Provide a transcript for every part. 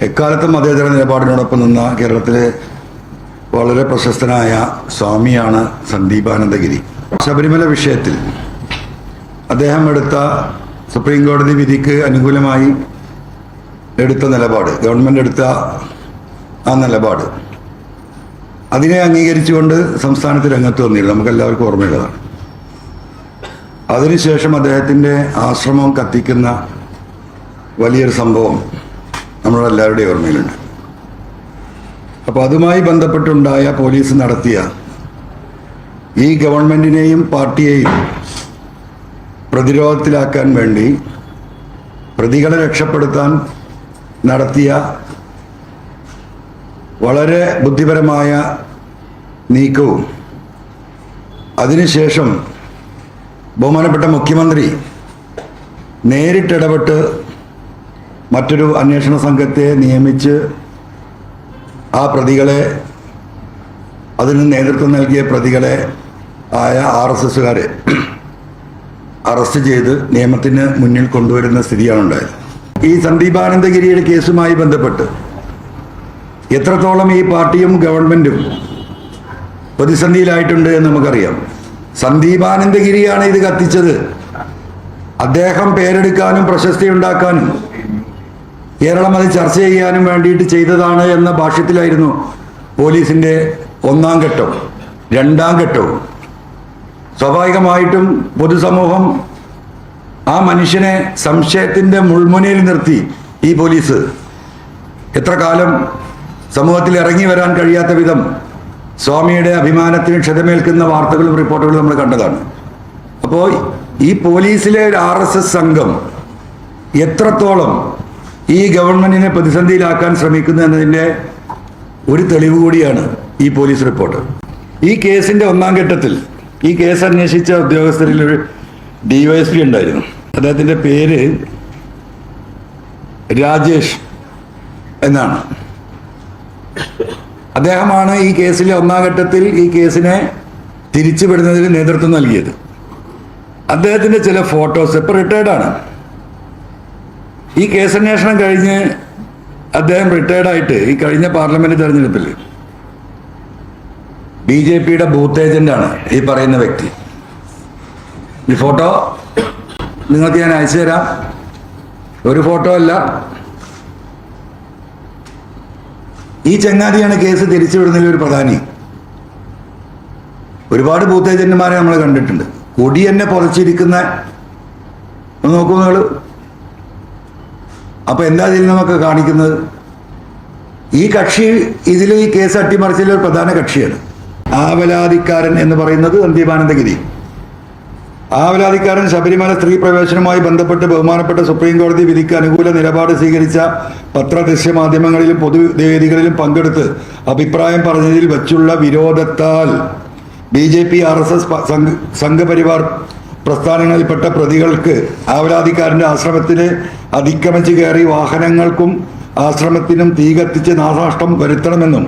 എക്കാലത്തും മതേതര നിലപാടിനോടൊപ്പം നിന്ന കേരളത്തിലെ വളരെ പ്രശസ്തനായ സ്വാമിയാണ് സന്ദീപാനന്ദഗിരി. ശബരിമല വിഷയത്തിൽ അദ്ദേഹം എടുത്ത സുപ്രീം കോടതി വിധിക്ക് അനുകൂലമായി എടുത്ത നിലപാട്, ഗവൺമെന്റ് എടുത്ത ആ നിലപാട്, അതിനെ അംഗീകരിച്ചുകൊണ്ട് സംസ്ഥാനത്ത് രംഗത്ത് വന്നിരുന്നു. നമുക്കെല്ലാവർക്കും ഓർമ്മയുള്ളതാണ്. അതിനുശേഷം അദ്ദേഹത്തിൻ്റെ ആശ്രമം കത്തിക്കുന്ന വലിയൊരു സംഭവം നമ്മുടെ എല്ലാവരുടെയും ഓർമ്മയിലുണ്ട്. അപ്പോൾ അതുമായി ബന്ധപ്പെട്ടുണ്ടായ പോലീസ് നടത്തിയ ഈ ഗവൺമെന്റിനെയും പാർട്ടിയെയും പ്രതിരോധത്തിലാക്കാൻ വേണ്ടി പ്രതികളെ രക്ഷപ്പെടുത്താൻ നടത്തിയ വളരെ ബുദ്ധിപരമായ നീക്കവും അതിനുശേഷം ബഹുമാനപ്പെട്ട മുഖ്യമന്ത്രി നേരിട്ടിടപെട്ട് മറ്റൊരു അന്വേഷണ സംഘത്തെ നിയമിച്ച് ആ പ്രതികളെ, അതിന് നേതൃത്വം നൽകിയ പ്രതികളെ ആയ RSSകാരെ അറസ്റ്റ് ചെയ്ത് നിയമത്തിന് മുന്നിൽ കൊണ്ടുവരുന്ന സ്ഥിതിയാണ് ഉണ്ടായത്. ഈ സന്ദീപാനന്ദഗിരിയുടെ കേസുമായി ബന്ധപ്പെട്ട് എത്രത്തോളം ഈ പാർട്ടിയും ഗവൺമെന്റും പ്രതിസന്ധിയിലായിട്ടുണ്ട് എന്ന് നമുക്കറിയാം. സന്ദീപാനന്ദഗിരിയാണ് ഇത് കത്തിച്ചത്. അദ്ദേഹം പേരെടുക്കാനും പ്രശസ്തി ഉണ്ടാക്കാനും കേരളം അത് ചർച്ച ചെയ്യാനും വേണ്ടിയിട്ട് ചെയ്തതാണ് എന്ന ഭാഷ്യത്തിലായിരുന്നു പോലീസിന്റെ ഒന്നാം ഘട്ടം. രണ്ടാം ഘട്ടവും സ്വാഭാവികമായിട്ടും പൊതുസമൂഹം ആ മനുഷ്യനെ സംശയത്തിന്റെ മുൾമുനയിൽ നിർത്തി ഈ പോലീസ് എത്ര കാലം സമൂഹത്തിൽ ഇറങ്ങി വരാൻ കഴിയാത്ത വിധം സ്വാമിയുടെ അഭിമാനത്തിന് ക്ഷതമേൽക്കുന്ന വാർത്തകളും റിപ്പോർട്ടുകളും നമ്മൾ കണ്ടതാണ്. അപ്പോൾ ഈ പോലീസിലെ ഒരു RSS സംഘം എത്രത്തോളം ഈ ഗവൺമെന്റിനെ പ്രതിസന്ധിയിലാക്കാൻ ശ്രമിക്കുന്നു എന്നതിൻ്റെ ഒരു തെളിവ് കൂടിയാണ് ഈ പോലീസ് റിപ്പോർട്ട്. ഈ കേസിന്റെ ഒന്നാം ഘട്ടത്തിൽ ഈ കേസ് അന്വേഷിച്ച ഉദ്യോഗസ്ഥരിൽ ഒരു DYSP ഉണ്ടായിരുന്നു. അദ്ദേഹത്തിന്റെ പേര് രാജേഷ് എന്നാണ്. അദ്ദേഹമാണ് ഈ കേസിലെ ഒന്നാം ഘട്ടത്തിൽ ഈ കേസിനെ തിരിച്ചുവിടുന്നതിന് നേതൃത്വം നൽകിയത്. അദ്ദേഹത്തിന്റെ ചില ഫോട്ടോസ്, ഇപ്പൊ റിട്ടയർഡാണ്. ഈ കേസന്വേഷണം കഴിഞ്ഞ് അദ്ദേഹം റിട്ടയർഡായിട്ട് ഈ കഴിഞ്ഞ പാർലമെന്റ് തെരഞ്ഞെടുപ്പിൽ BJPയുടെ ബൂത്ത് ഏജന്റാണ് ഈ പറയുന്ന വ്യക്തി. ഈ ഫോട്ടോ നിങ്ങൾക്ക് ഞാൻ അയച്ചു തരാം. ഒരു ഫോട്ടോ അല്ല, ഈ ചങ്ങാതിയാണ് കേസ് തിരിച്ചുവിടുന്നതിൽ ഒരു പ്രധാനി. ഒരുപാട് ബൂത്ത് ഏജന്റുമാരെ നമ്മൾ കണ്ടിട്ടുണ്ട്. കൊടി തന്നെ പുറച്ചിരിക്കുന്ന നോക്കൂ നിങ്ങൾ. അപ്പൊ എന്താ ഇതിൽ നിന്നൊക്കെ കാണിക്കുന്നത്? ഈ കക്ഷി ഇതിൽ ഈ കേസ് അട്ടിമറിച്ചതിൽ ഒരു പ്രധാന കക്ഷിയാണ്. ആവലാതിക്കാരൻ എന്ന് പറയുന്നത് സന്ദീപാനന്ദഗിരി. ആവലാതിക്കാരൻ ശബരിമല സ്ത്രീ പ്രവേശനവുമായി ബന്ധപ്പെട്ട് ബഹുമാനപ്പെട്ട സുപ്രീം കോടതി വിധിക്ക് അനുകൂല നിലപാട് സ്വീകരിച്ച പത്രദൃശ്യ മാധ്യമങ്ങളിലും പൊതുവേദികളിലും പങ്കെടുത്ത് അഭിപ്രായം പറഞ്ഞതിൽ വച്ചുള്ള വിരോധത്താൽ BJP RSS സംഘപരിവാർ പ്രസ്ഥാനങ്ങളിൽപ്പെട്ട പ്രതികൾക്ക് ആവലാതിക്കാരന്റെ ആശ്രമത്തിന് അതിക്രമിച്ച് കയറി വാഹനങ്ങൾക്കും ആശ്രമത്തിനും തീ കത്തിച്ച് നാശനഷ്ടം വരുത്തണമെന്നും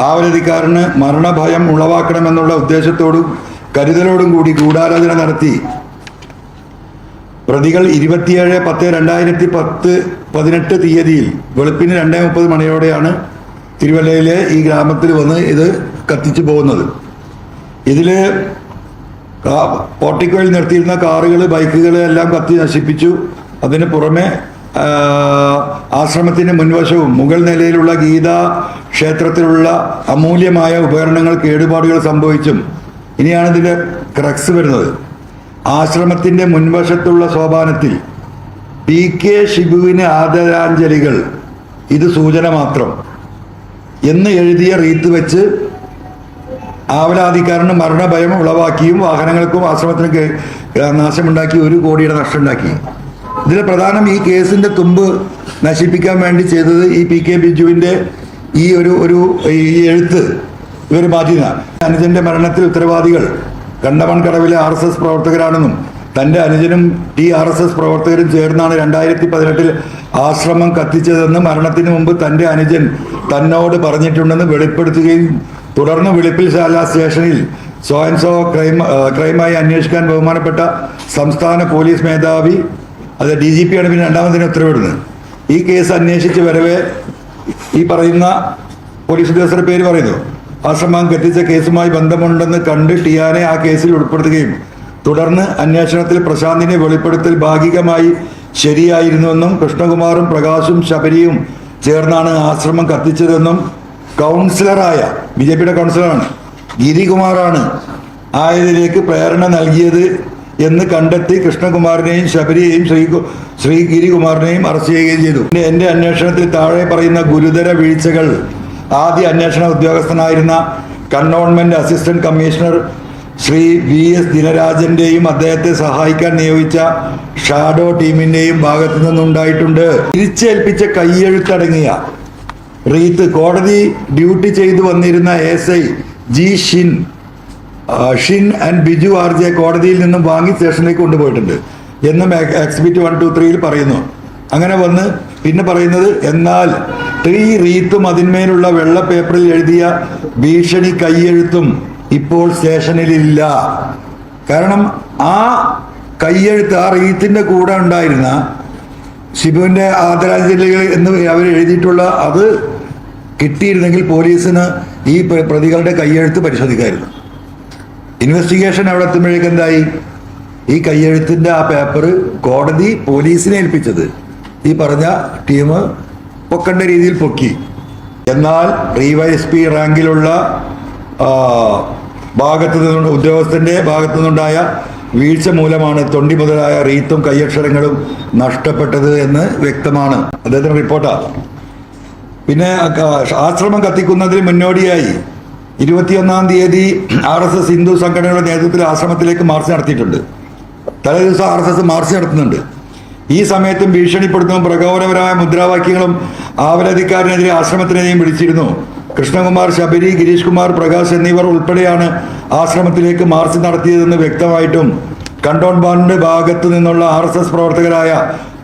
ആവലാതിക്കാരന് മരണഭയം ഉളവാക്കണമെന്നുള്ള ഉദ്ദേശത്തോടും കരുതലോടും കൂടി ഗൂഢാലോചന നടത്തി പ്രതികൾ 27/10/2018 തീയതിയിൽ വെളുപ്പിന് 2:30 മണിയോടെയാണ് തിരുവല്ലയിലെ ഈ ഗ്രാമത്തിൽ വന്ന് ഇത് കത്തിച്ചു പോകുന്നത്. ഇതില് പോർട്ടിക്കോയിൽ നിർത്തിയിരുന്ന കാറുകൾ, ബൈക്കുകൾ എല്ലാം കത്തി നശിപ്പിച്ചു. അതിന് പുറമെ ആശ്രമത്തിന്റെ മുൻവശവും മുകൾ നിലയിലുള്ള ഗീതാ ക്ഷേത്രത്തിലുള്ള അമൂല്യമായ ഉപകരണങ്ങൾ കേടുപാടുകൾ സംഭവിച്ചും. ഇനിയാണ് ഇതിന്റെ ക്രക്സ് വരുന്നത്. ആശ്രമത്തിന്റെ മുൻവശത്തുള്ള സോപാനത്തിൽ PK ഷിബുവിന് ആദരാഞ്ജലികൾ, ഇത് സൂചന മാത്രം എന്ന് എഴുതിയ റീത്ത് വെച്ച് ആവലാതിക്കാരന് മരണഭയം ഉളവാക്കിയും വാഹനങ്ങൾക്കും ആശ്രമത്തിന് നാശമുണ്ടാക്കി 1 കോടിയുടെ നഷ്ടം ഉണ്ടാക്കി. ഇതിൽ പ്രധാനം ഈ കേസിന്റെ തുമ്പ് നശിപ്പിക്കാൻ വേണ്ടി ചെയ്തത് ഈ PK ബിജുവിന്റെ ഈ എഴുത്ത് ഇവർ മാറ്റിയതാണ്. അനുജന്റെ മരണത്തിൽ ഉത്തരവാദികൾ കണ്ടമൺകടവിലെ RSS പ്രവർത്തകരാണെന്നും തന്റെ അനുജനും RSS പ്രവർത്തകരും ചേർന്നാണ് 2018 ആശ്രമം കത്തിച്ചതെന്ന് മരണത്തിന് മുമ്പ് തന്റെ അനുജൻ തന്നോട് പറഞ്ഞിട്ടുണ്ടെന്ന് വെളിപ്പെടുത്തുകയും തുടർന്ന് വിളിപ്പിൽശാല സ്റ്റേഷനിൽ സോ ക്രൈമായി അന്വേഷിക്കാൻ ബഹുമാനപ്പെട്ട സംസ്ഥാന പോലീസ് മേധാവി, അത് DGP ആണ് പിന്നെ രണ്ടാമതിന് ഉത്തരവിടുന്നത്. ഈ കേസ് അന്വേഷിച്ച് വരവെ ഈ പറയുന്ന പോലീസ് ഉദ്യോഗസ്ഥരുടെ പേര് പറയുന്നു. ആശ്രമം കത്തിച്ച കേസുമായി ബന്ധമുണ്ടെന്ന് കണ്ട് ടിയാനെ ആ കേസിൽ ഉൾപ്പെടുത്തുകയും തുടർന്ന് അന്വേഷണത്തിൽ പ്രശാന്തിന്റെ വെളിപ്പെടുത്തൽ ഭാഗികമായി ശരിയായിരുന്നുവെന്നും കൃഷ്ണകുമാറും പ്രകാശും ശബരിയും ചേർന്നാണ് ആശ്രമം കത്തിച്ചതെന്നും കൗൺസിലറായ BJPയുടെ കൗൺസിലറാണ് ഗിരികുമാറാണ് ആയതിലേക്ക് പ്രേരണ നൽകിയത് എന്ന് കണ്ടെത്തി കൃഷ്ണകുമാറിനെയും ശബരിയെയും ശ്രീ ഗിരികുമാറിനെയും അറസ്റ്റ് ചെയ്യുകയും ചെയ്തു. എന്റെ അന്വേഷണത്തിൽ താഴെ പറയുന്ന ഗുരുതര വീഴ്ചകൾ ആദ്യ അന്വേഷണ ഉദ്യോഗസ്ഥനായിരുന്ന cantonment assistant commissioner Shri VS ദിനരാജന്റെയും അദ്ദേഹത്തെ സഹായിക്കാൻ നിയോഗിച്ച ഷാഡോ ടീമിന്റെയും ഭാഗത്തു നിന്നുണ്ടായിട്ടുണ്ട്. തിരിച്ചേൽപ്പിച്ച കയ്യെഴുത്തടങ്ങിയ റീത്ത് കോടതി ഡ്യൂട്ടി ചെയ്തു വന്നിരുന്ന SI G shin and Biju RJ കോടതിയിൽ നിന്നും വാങ്ങി സ്റ്റേഷനിലേക്ക് കൊണ്ടുപോയിട്ടുണ്ട് എന്നും എക്സിബിറ്റ് 1, 2, 3 പറയുന്നു. അങ്ങനെ വന്ന് പിന്നെ പറയുന്നത്, എന്നാൽ ഈ റീത്തും അതിന്മേലുള്ള വെള്ള പേപ്പറിൽ എഴുതിയ ഭീഷണി കയ്യെഴുത്തും ഇപ്പോൾ സ്റ്റേഷനിലില്ല. കാരണം ആ കയ്യെഴുത്ത് ആ റീത്തിന്റെ കൂടെ ഉണ്ടായിരുന്ന ഷിബുവിന്റെ ആദരാഞ്ജലികൾ എന്ന് അവർ എഴുതിയിട്ടുള്ള അത് കിട്ടിയിരുന്നെങ്കിൽ പോലീസിന് ഈ പ്രതികളുടെ കയ്യെഴുത്ത് പരിശോധിക്കായിരുന്നു. ഇൻവെസ്റ്റിഗേഷൻ അവിടെ എത്തുമ്പോഴേക്കും എന്തായി, ഈ കയ്യെഴുത്തിന്റെ ആ പേപ്പർ കോടതി പോലീസിനെ ഏൽപ്പിച്ചത് ഈ പറഞ്ഞ ടീം പൊക്കേണ്ട രീതിയിൽ പൊക്കി. എന്നാൽ DYSP റാങ്കിലുള്ള ഉദ്യോഗസ്ഥന്റെ ഭാഗത്തു നിന്നുണ്ടായ വീഴ്ച മൂലമാണ് തൊണ്ടി മുതലായ റീത്തും കയ്യക്ഷരങ്ങളും നഷ്ടപ്പെട്ടത് എന്ന് വ്യക്തമാണ് അദ്ദേഹത്തിന്റെ റിപ്പോർട്ടാണ്. പിന്നെ ആശ്രമം കത്തിക്കുന്നതിന് മുന്നോടിയായി 21-ാം തീയതി RSS ഹിന്ദു സംഘടനയുടെ നേതൃത്വത്തിൽ ആശ്രമത്തിലേക്ക് മാർച്ച് നടത്തിയിട്ടുണ്ട്. തലേ ദിവസം RSS മാർച്ച് നടത്തുന്നുണ്ട്. ഈ സമയത്തും ഭീഷണിപ്പെടുത്തും പ്രകോപനപരമായ മുദ്രാവാക്യങ്ങളും ആവലാതിക്കാരനെതിരെ ആശ്രമത്തിനെതിരെയും വിളിച്ചിരുന്നു. കൃഷ്ണകുമാർ, ശബരി, ഗിരീഷ് കുമാർ, പ്രകാശ് എന്നിവർ ഉൾപ്പെടെയാണ് ആശ്രമത്തിലേക്ക് മാർച്ച് നടത്തിയതെന്ന് വ്യക്തമായിട്ടും കണ്ടോൺമെന്റ് ഭാഗത്തു നിന്നുള്ള RSS പ്രവർത്തകരായ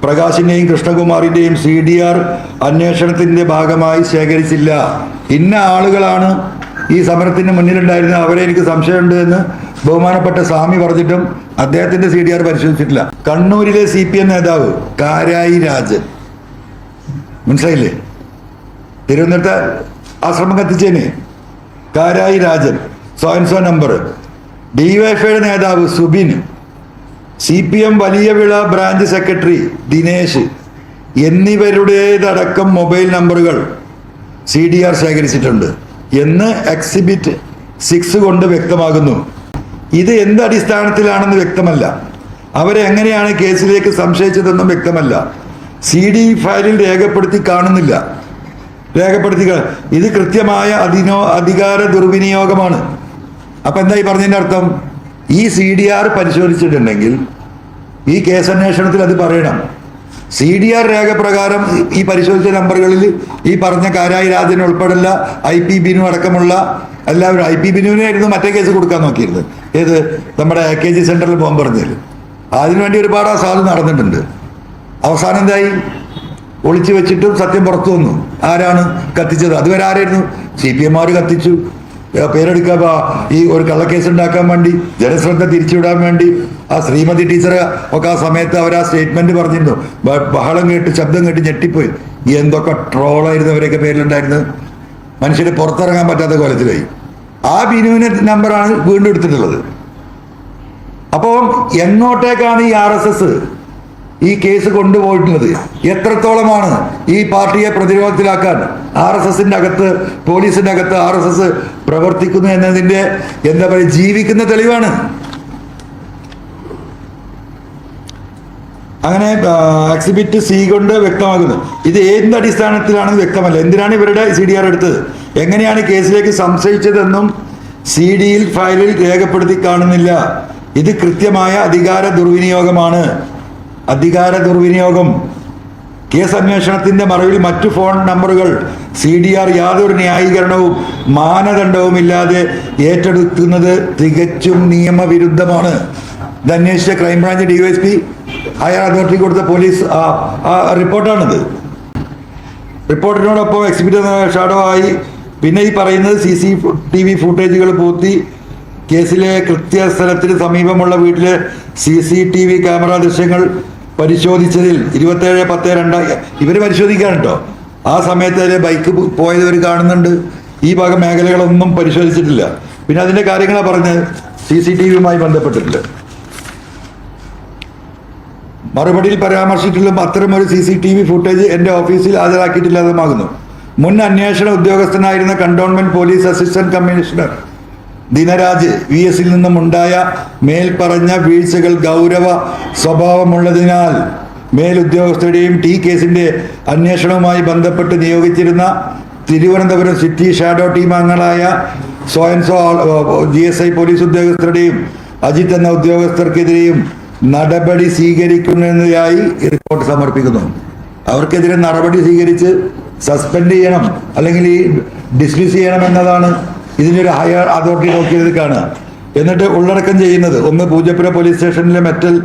പ്രകാശിന്റെയും കൃഷ്ണകുമാറിന്റെയും CDR അന്വേഷണത്തിന്റെ ഭാഗമായി ശേഖരിച്ചില്ല. ഇന്ന ആളുകളാണ് ഈ സമരത്തിന് മുന്നിലുണ്ടായിരുന്നത്, അവരെ എനിക്ക് സംശയമുണ്ട് എന്ന് ബഹുമാനപ്പെട്ട സ്വാമി പറഞ്ഞിട്ടും അദ്ദേഹത്തിന്റെ CDR പരിശോധിച്ചിട്ടില്ല. കണ്ണൂരിലെ CPM നേതാവ് കാരായി രാജൻ, മനസ്സിലായില്ലേ, തിരുവനന്തപുരത്ത് ആശ്രമം കത്തിച്ചേന് കാരായി രാജൻ, സോ നമ്പർ. DYFIയുടെ നേതാവ് സുബിൻ, CPM വലിയ വിള ബ്രാഞ്ച് സെക്രട്ടറി ദിനേശ് എന്നിവരുടേതടക്കം മൊബൈൽ നമ്പറുകൾ CDR ശേഖരിച്ചിട്ടുണ്ട് എന്ന് എക്സിബിറ്റ് 6 കൊണ്ട് വ്യക്തമാകുന്നു. ഇത് എന്ത് അടിസ്ഥാനത്തിലാണെന്ന് വ്യക്തമല്ല. അവരെ എങ്ങനെയാണ് കേസിലേക്ക് സംശയിച്ചതെന്നും വ്യക്തമല്ല. CD ഫയലിൽ രേഖപ്പെടുത്തി കാണുന്നില്ല. ഇത് കൃത്യമായ അധികാര ദുർവിനിയോഗമാണ്. അപ്പൊ എന്താ ഈ പറഞ്ഞതിന്റെ അർത്ഥം? ഈ CDR പരിശോധിച്ചിട്ടുണ്ടെങ്കിൽ ഈ കേസന്വേഷണത്തിൽ അത് പറയണം. CDR രേഖ പ്രകാരം ഈ പരിശോധിച്ച നമ്പറുകളിൽ ഈ പറഞ്ഞ കാരായി രാജൻ ഉൾപ്പെടെയുള്ള IP ബിനു അടക്കമുള്ള എല്ലാവരും, IP ബിനുവിനായിരുന്നു മറ്റേ കേസ് കൊടുക്കാൻ നോക്കിയിരുന്നത്. ഏത്, നമ്മുടെ AKG സെന്ററിൽ ബോംബ് പറഞ്ഞതിൽ. അതിനുവേണ്ടി ഒരുപാട് അസാധു നടന്നിട്ടുണ്ട്. അവസാനം എന്തായി? ഒളിച്ചു വെച്ചിട്ടും സത്യം പുറത്തു വന്നു. ആരാണ് കത്തിച്ചത്? അതുവരെ ആരായിരുന്നു? CPM കത്തിച്ചു. പേരെടുക്കുക ഈ ഒരു കള്ളക്കേസ് ഉണ്ടാക്കാൻ വേണ്ടി, ജനശ്രദ്ധ തിരിച്ചുവിടാൻ വേണ്ടി. ആ ശ്രീമതി ടീച്ചർ ഒക്കെ ആ സമയത്ത് അവർ ആ സ്റ്റേറ്റ്മെന്റ് പറഞ്ഞിരുന്നു. ബഹളം കേട്ട് ശബ്ദം കേട്ട് ഞെട്ടിപ്പോയി. എന്തൊക്കെ ട്രോളായിരുന്നു അവരൊക്കെ പേരിലുണ്ടായിരുന്നത്. മനുഷ്യരെ പുറത്തിറങ്ങാൻ പറ്റാത്ത കോലത്തിലായി. ആ ബിനുവിന്റെ നമ്പറാണ് വീണ്ടും എടുത്തിട്ടുള്ളത്. അപ്പോൾ എങ്ങോട്ടേക്കാണ് ഈ RSS ഈ കേസ് കൊണ്ടുപോയിട്ടുള്ളത്? എത്രത്തോളമാണ് ഈ പാർട്ടിയെ പ്രതിരോധത്തിലാക്കാൻ RSSന്റെ അകത്ത്, പോലീസിന്റെ അകത്ത് RSS പ്രവർത്തിക്കുന്നു എന്നതിന്റെ എന്താ പറയുക, ജീവിക്കുന്ന തെളിവാണ്. അങ്ങനെ എക്സിബിറ്റ് C കൊണ്ട് വ്യക്തമാകുന്നു. ഇത് എന്ത് അടിസ്ഥാനത്തിലാണെന്ന് വ്യക്തമല്ല. എന്തിനാണ് ഇവരുടെ CDR എടുത്തത്, എങ്ങനെയാണ് കേസിലേക്ക് സംശയിച്ചതെന്നും CD ഫയലിൽ രേഖപ്പെടുത്തി കാണുന്നില്ല. ഇത് കൃത്യമായ അധികാര ദുർവിനിയോഗമാണ്. അധികാര ദുർവിനിയോഗം. കേസ് അന്വേഷണത്തിന്റെ മറവിൽ മറ്റു ഫോൺ നമ്പറുകൾ CDR യാതൊരു ന്യായീകരണവും മാനദണ്ഡവും ഇല്ലാതെ ഏറ്റെടുക്കുന്നത് തികച്ചും നിയമവിരുദ്ധമാണ്. ഇത് അന്വേഷിച്ച ക്രൈംബ്രാഞ്ച് DYSP ഹയർ അതോറിറ്റി കൊടുത്ത പോലീസ് റിപ്പോർട്ടാണിത്. റിപ്പോർട്ടിനോടൊപ്പം എക്സിബിറ്റ് ഷാഡോ ആയി പിന്നെ ഈ പറയുന്നത് CCTV ഫുട്ടേജുകൾ പൂർത്തി കേസിലെ കൃത്യസ്ഥലത്തിന് സമീപമുള്ള വീട്ടിലെ CCTV ക്യാമറ ദൃശ്യങ്ങൾ പരിശോധിച്ചതിൽ 27/10/2000 ഇവര് പരിശോധിക്കാൻ കേട്ടോ. ആ സമയത്ത് അതിലെ ബൈക്ക് പോയവർ കാണുന്നുണ്ട്. ഈ ഭാഗം മേഖലകളൊന്നും പരിശോധിച്ചിട്ടില്ല. പിന്നെ അതിന്റെ കാര്യങ്ങളാണ് പറഞ്ഞ് CCTVയുമായി ബന്ധപ്പെട്ടിട്ടില്ല. മറുപടിയിൽ പരാമർശിച്ചിട്ടുള്ള അത്തരമൊരു CCTV ഫുട്ടേജ് എന്റെ ഓഫീസിൽ ഹാജരാക്കിയിട്ടില്ലാതാകുന്നു. മുൻ അന്വേഷണ ഉദ്യോഗസ്ഥനായിരുന്ന cantonment police assistant commissioner Dinaraj VSൽ നിന്നും ഉണ്ടായ മേൽപ്പറഞ്ഞ വീഴ്ചകൾ ഗൗരവ സ്വഭാവമുള്ളതിനാൽ മേലുദ്യോഗസ്ഥരുടെയും കേസിന്റെ അന്വേഷണവുമായി ബന്ധപ്പെട്ട് നിയോഗിച്ചിരുന്ന തിരുവനന്തപുരം സിറ്റി ഷാഡോ ടീം അംഗങ്ങളായ സോയൻസോ GSI പോലീസ് ഉദ്യോഗസ്ഥരുടെയും അജിത് എന്ന ഉദ്യോഗസ്ഥർക്കെതിരെയും നടപടി സ്വീകരിക്കുന്നതിനായി റിപ്പോർട്ട് സമർപ്പിക്കുന്നു. അവർക്കെതിരെ നടപടി സ്വീകരിച്ച് സസ്പെൻഡ് ചെയ്യണം അല്ലെങ്കിൽ ഈ ഡിസ്മിസ് ചെയ്യണം എന്നതാണ് ഇതിനൊരു ഹയർ അതോറിറ്റി നോക്കിയത് കാണുക. എന്നിട്ട് ഉള്ളടക്കം ചെയ്യുന്നത് ഒന്ന്, പൂജപ്പുര പോലീസ് സ്റ്റേഷനിലെ മെറ്റൽ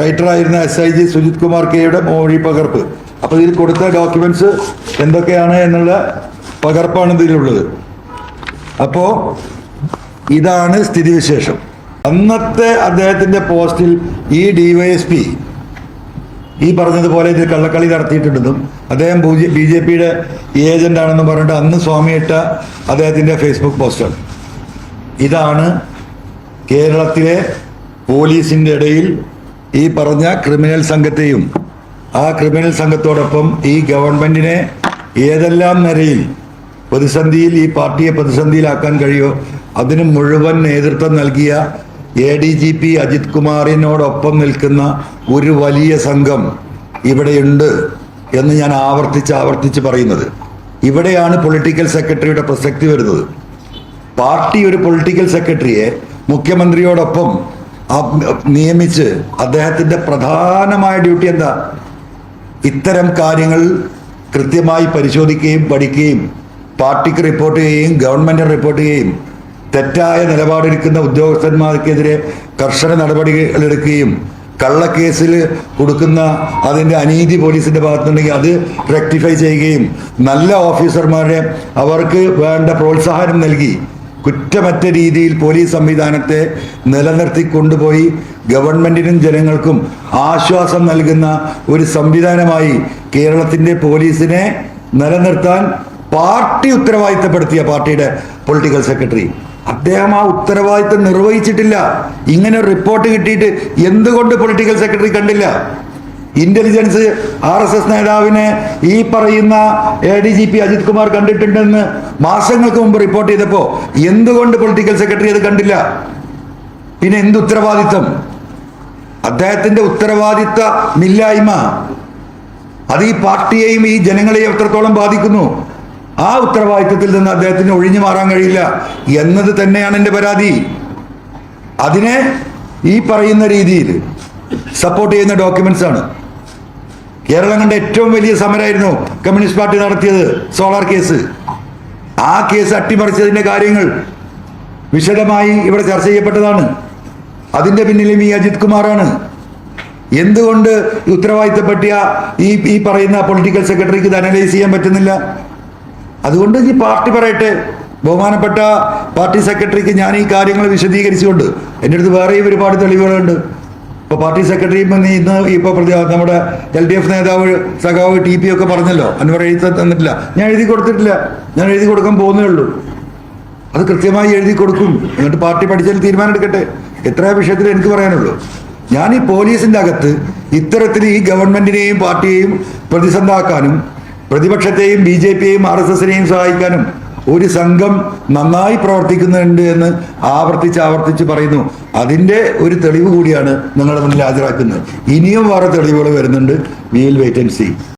റൈറ്ററായിരുന്ന SIG സുജിത് കുമാർ കെയുടെ മൊഴി പകർപ്പ്. അപ്പോൾ ഇതിൽ കൊടുത്ത ഡോക്യുമെന്റ്സ് എന്തൊക്കെയാണ് എന്നുള്ള പകർപ്പാണ് ഇതിലുള്ളത്. അപ്പോൾ ഇതാണ് സ്ഥിതിവിശേഷം. അന്നത്തെ അദ്ദേഹത്തിന്റെ പോസ്റ്റിൽ ഈ DYSP ഈ പറഞ്ഞതുപോലെ ഇത് കള്ളക്കളി നടത്തിയിട്ടുണ്ടെന്നും അദ്ദേഹം BJPയുടെ ഏജന്റ് ആണെന്നും പറഞ്ഞിട്ട് അന്ന് സ്വാമിയിട്ട അദ്ദേഹത്തിന്റെ ഫേസ്ബുക്ക് പോസ്റ്റാണ്. ഇതാണ് കേരളത്തിലെ പോലീസിന്റെ ഇടയിൽ ഈ പറഞ്ഞ ക്രിമിനൽ സംഘത്തെയും ആ ക്രിമിനൽ സംഘത്തോടൊപ്പം ഈ ഗവൺമെന്റിനെ ഏതെല്ലാം നിലയിൽ പ്രതിസന്ധിയിൽ ഈ പാർട്ടിയെ പ്രതിസന്ധിയിലാക്കാൻ കഴിയോ അതിന് മുഴുവൻ നേതൃത്വം നൽകിയ ADGP അജിത് കുമാറിനോടൊപ്പം നിൽക്കുന്ന ഒരു വലിയ സംഘം ഇവിടെയുണ്ട് എന്ന് ഞാൻ ആവർത്തിച്ച് പറയുന്നത്. ഇവിടെയാണ് പൊളിറ്റിക്കൽ സെക്രട്ടറിയുടെ പ്രസക്തി വരുന്നത്. പാർട്ടി ഒരു പൊളിറ്റിക്കൽ സെക്രട്ടറിയെ മുഖ്യമന്ത്രിയോടൊപ്പം നിയമിച്ച് അദ്ദേഹത്തിന്റെ പ്രധാനമായ ഡ്യൂട്ടി എന്താ? ഇത്തരം കാര്യങ്ങൾ കൃത്യമായി പരിശോധിക്കുകയും പഠിക്കുകയും പാർട്ടിക്ക് റിപ്പോർട്ട് ചെയ്യുകയും ഗവൺമെന്റിന് റിപ്പോർട്ട് ചെയ്യുകയും തെറ്റായ നിലപാടെടുക്കുന്ന ഉദ്യോഗസ്ഥന്മാർക്കെതിരെ കർശന നടപടികൾ എടുക്കുകയും കള്ളക്കേസിൽ കൊടുക്കുന്ന അതിൻ്റെ അനീതി പോലീസിന്റെ ഭാഗത്തുണ്ടെങ്കിൽ അത് റെക്ടിഫൈ ചെയ്യുകയും നല്ല ഓഫീസർമാരെ അവർക്ക് വേണ്ട പ്രോത്സാഹനം നൽകി കുറ്റമറ്റ രീതിയിൽ പോലീസ് സംവിധാനത്തെ നിലനിർത്തി കൊണ്ടുപോയി ഗവൺമെന്റിനും ജനങ്ങൾക്കും ആശ്വാസം നൽകുന്ന ഒരു സംവിധാനമായി കേരളത്തിന്റെ പോലീസിനെ നിലനിർത്താൻ പാർട്ടി ഉത്തരവാദിത്തപ്പെടുത്തിയ പാർട്ടിയുടെ പൊളിറ്റിക്കൽ സെക്രട്ടറി അദ്ദേഹം ആ ഉത്തരവാദിത്തം നിർവഹിച്ചിട്ടില്ല. ഇങ്ങനെ റിപ്പോർട്ട് കിട്ടിയിട്ട് എന്തുകൊണ്ട് പൊളിറ്റിക്കൽ സെക്രട്ടറി കണ്ടില്ല? ഇന്റലിജൻസ് RSS നേതാവിനെ ഈ പറയുന്ന ADGP അജിത് കുമാർ കണ്ടിട്ടുണ്ടെന്ന് മാസങ്ങൾക്ക് മുമ്പ് റിപ്പോർട്ട് ചെയ്തപ്പോ എന്തുകൊണ്ട് പൊളിറ്റിക്കൽ സെക്രട്ടറി അത് കണ്ടില്ല? പിന്നെ എന്ത് ഉത്തരവാദിത്തം? അദ്ദേഹത്തിന്റെ ഉത്തരവാദിത്തമില്ലായ്മ അത് ഈ പാർട്ടിയെയും ഈ ജനങ്ങളെയും എത്രത്തോളം ബാധിക്കുന്നു. ആ ഉത്തരവാദിത്തത്തിൽ നിന്ന് അദ്ദേഹത്തിന് ഒഴിഞ്ഞു മാറാൻ കഴിയില്ല എന്നത് തന്നെയാണ് എൻ്റെ പരാതി. അതിനെ ഈ പറയുന്ന രീതിയിൽ സപ്പോർട്ട് ചെയ്യുന്ന ഡോക്യുമെന്റ്സ് ആണ്. കേരളം കണ്ട ഏറ്റവും വലിയ സമരമായിരുന്നു കമ്മ്യൂണിസ്റ്റ് പാർട്ടി നടത്തിയത് സോളാർ കേസ്. ആ കേസ് അട്ടിമറിച്ചതിന്റെ കാര്യങ്ങൾ വിശദമായി ഇവിടെ ചർച്ച ചെയ്യപ്പെട്ടതാണ്. അതിന്റെ പിന്നിലും ഈ അജിത് കുമാറാണ്. എന്തുകൊണ്ട് ഉത്തരവാദിത്തപ്പെട്ടിയ ഈ പറയുന്ന പൊളിറ്റിക്കൽ സെക്രട്ടറിക്ക് ഇത് അനലൈസ് ചെയ്യാൻ പറ്റുന്നില്ല? അതുകൊണ്ട് ഈ പാർട്ടി പറയട്ടെ. ബഹുമാനപ്പെട്ട പാർട്ടി സെക്രട്ടറിക്ക് ഞാൻ ഈ കാര്യങ്ങൾ വിശദീകരിച്ചുകൊണ്ട് എൻ്റെ അടുത്ത് വേറെയും ഒരുപാട് തെളിവുകളുണ്ട്. ഇപ്പോൾ പാർട്ടി സെക്രട്ടറി ഇന്ന് ഇപ്പോൾ നമ്മുടെ LDF നേതാവ് സഖാവ് TP ഒക്കെ പറഞ്ഞല്ലോ, അൻവർ എഴുതി തന്നിട്ടില്ല. ഞാൻ എഴുതി കൊടുത്തിട്ടില്ല, ഞാൻ എഴുതി കൊടുക്കാൻ പോകുന്നേ ഉള്ളൂ. അത് കൃത്യമായി എഴുതി കൊടുക്കും. എന്നിട്ട് പാർട്ടി പഠിച്ചാൽ തീരുമാനം എടുക്കട്ടെ. എത്ര വിഷയത്തിൽ എനിക്ക് പറയാനുള്ളൂ. ഞാൻ ഈ പോലീസിന്റെ അകത്ത് ഇത്തരത്തിൽ ഈ ഗവൺമെന്റിനെയും പാർട്ടിയെയും പ്രതിസന്ധാക്കാനും പ്രതിപക്ഷത്തെയും BJPയെയും RSSനെയും സഹായിക്കാനും ഒരു സംഘം നന്നായി പ്രവർത്തിക്കുന്നുണ്ട് എന്ന് ആവർത്തിച്ച് പറയുന്നു. അതിന്റെ ഒരു തെളിവ് കൂടിയാണ് നിങ്ങളുടെ മുന്നിൽ ഹാജരാക്കുന്നത്. ഇനിയും വേറെ തെളിവുകൾ വരുന്നുണ്ട്. We will wait and see.